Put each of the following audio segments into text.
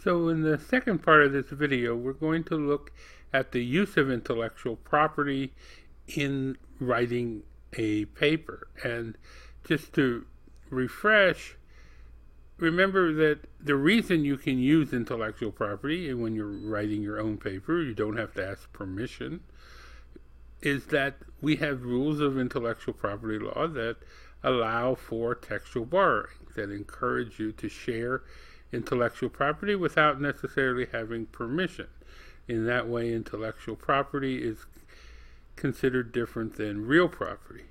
So in the second part of this video, we're going to look at the use of intellectual property in writing a paper. And just to refresh, remember that the reason you can use intellectual property when you're writing your own paper, you don't have to ask permission, is that we have rules of intellectual property law that allow for textual borrowing, that encourage you to share intellectual property without necessarily having permission. In that way, intellectual property is considered different than real property.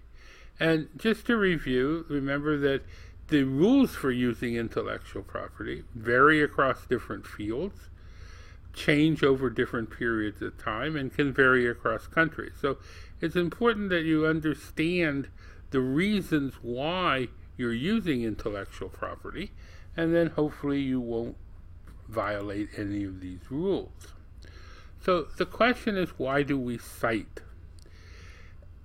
And just to review, remember that the rules for using intellectual property vary across different fields, change over different periods of time, and can vary across countries. So it's important that you understand the reasons why you're using intellectual property, and then hopefully you won't violate any of these rules. So the question is, why do we cite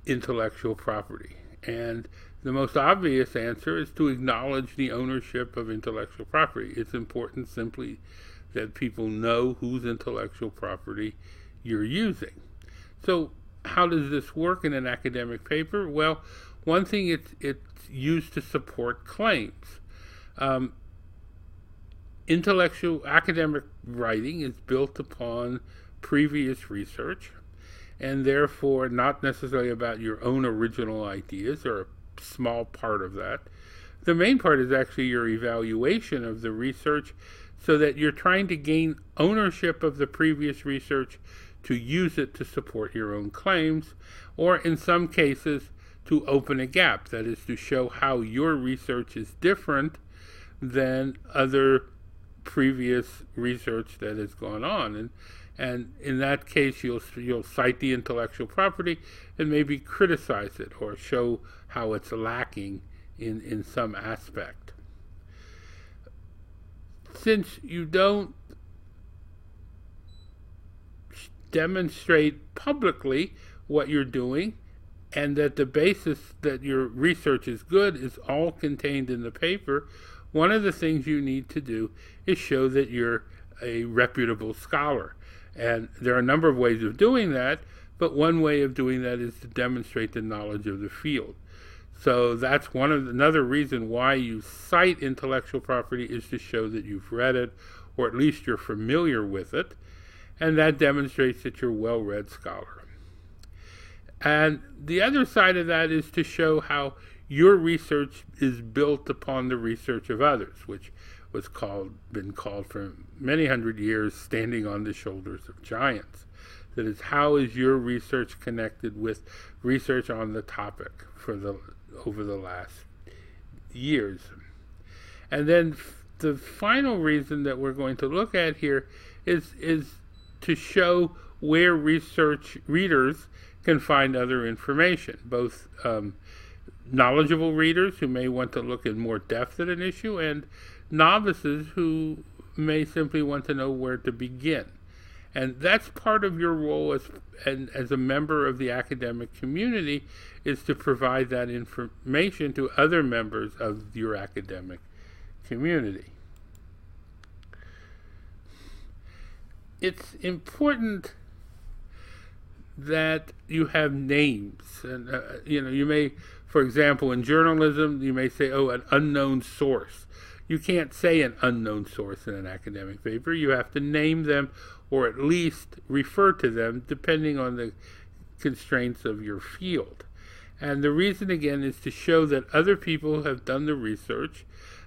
intellectual property? And the most obvious answer is to acknowledge the ownership of intellectual property. It's important simply that people know whose intellectual property you're using. So how does this work in an academic paper? Well, one thing, it's used to support claims. Intellectual academic writing is built upon previous research, and therefore not necessarily about your own original ideas, or a small part of that. The main part is actually your evaluation of the research, so that you're trying to gain ownership of the previous research to use it to support your own claims, or in some cases to open a gap, that is, to show how your research is different than other previous research that has gone on. And in that case, you'll cite the intellectual property and maybe criticize it or show how it's lacking in some aspect. Since you don't demonstrate publicly what you're doing, and that the basis that your research is good is all contained in the paper, one of the things you need to do is show that you're a reputable scholar. And there are a number of ways of doing that, but one way of doing that is to demonstrate the knowledge of the field. So that's another reason why you cite intellectual property, is to show that you've read it, or at least you're familiar with it, and that demonstrates that you're a well-read scholar. And the other side of that is to show how your research is built upon the research of others, which was been called for many hundred years standing on the shoulders of giants. That is, how is your research connected with research on the topic over the last years? And then the final reason that we're going to look at here is to show where research readers can find other information, both knowledgeable readers who may want to look in more depth at an issue, and novices who may simply want to know where to begin. And that's part of your role as a member of the academic community, is to provide that information to other members of your academic community. It's important that you have names, and you may, for example, in journalism, you may say, an unknown source. You can't say an unknown source in an academic paper. You have to name them, or at least refer to them, depending on the constraints of your field. And the reason, again, is to show that other people have done the research,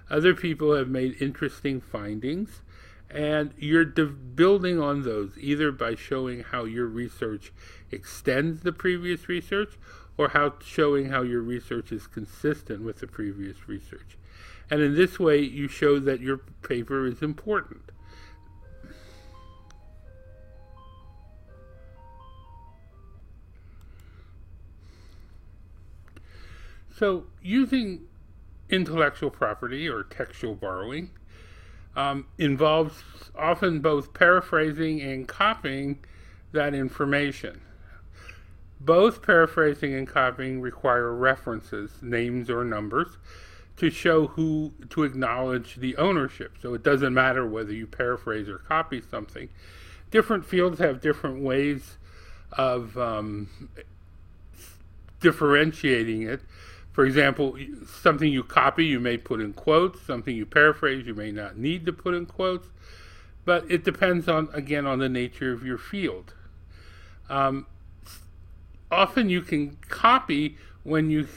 other people have made interesting findings, and you're building on those, either by showing how your research extends the previous research, or showing how your research is consistent with the previous research. And in this way, you show that your paper is important. So using intellectual property, or textual borrowing, involves often both paraphrasing and copying that information. Both paraphrasing and copying require references, names or numbers, to show to acknowledge the ownership. So it doesn't matter whether you paraphrase or copy something. Different fields have different ways of differentiating it. For example, something you copy, you may put in quotes. Something you paraphrase, you may not need to put in quotes. But it depends on the nature of your field. Often you can copy when you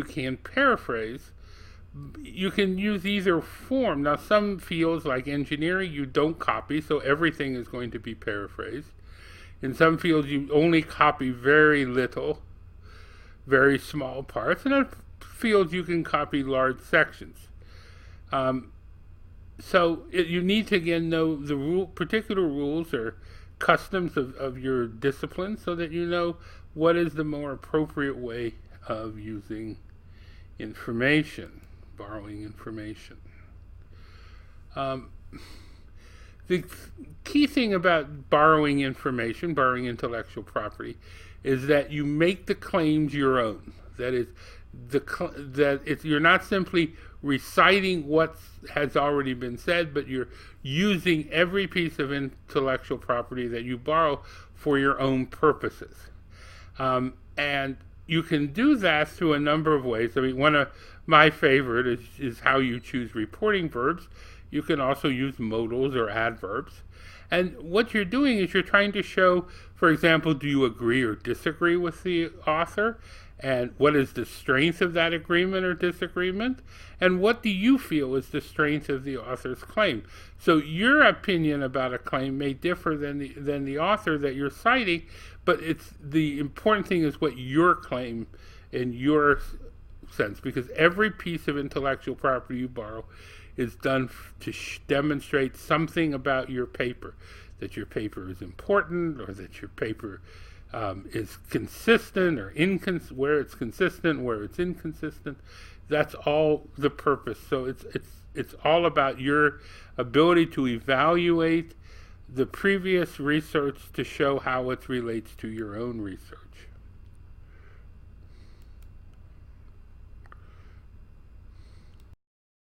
can paraphrase. You can use either form. Now, some fields like engineering, you don't copy, so everything is going to be paraphrased. In some fields, you only copy very little, very small parts. And in fields, you can copy large sections. You need to, again, know the particular rules or customs of your discipline so that you know what is the more appropriate way of using information, borrowing information. The key thing about borrowing information, borrowing intellectual property, is that you make the claims your own. That is, you're not simply reciting what has already been said, but you're using every piece of intellectual property that you borrow for your own purposes. And you can do that through a number of ways. I mean, one of my favorite is how you choose reporting verbs. You can also use modals or adverbs. And what you're doing is you're trying to show, for example, do you agree or disagree with the author? And what is the strength of that agreement or disagreement? And what do you feel is the strength of the author's claim? So your opinion about a claim may differ than the author that you're citing, but the important thing is what your claim in your sense, because every piece of intellectual property you borrow is done to demonstrate something about your paper, that your paper is important, or that your paper is consistent or where it's consistent, where it's inconsistent. That's all the purpose. So it's all about your ability to evaluate the previous research to show how it relates to your own research.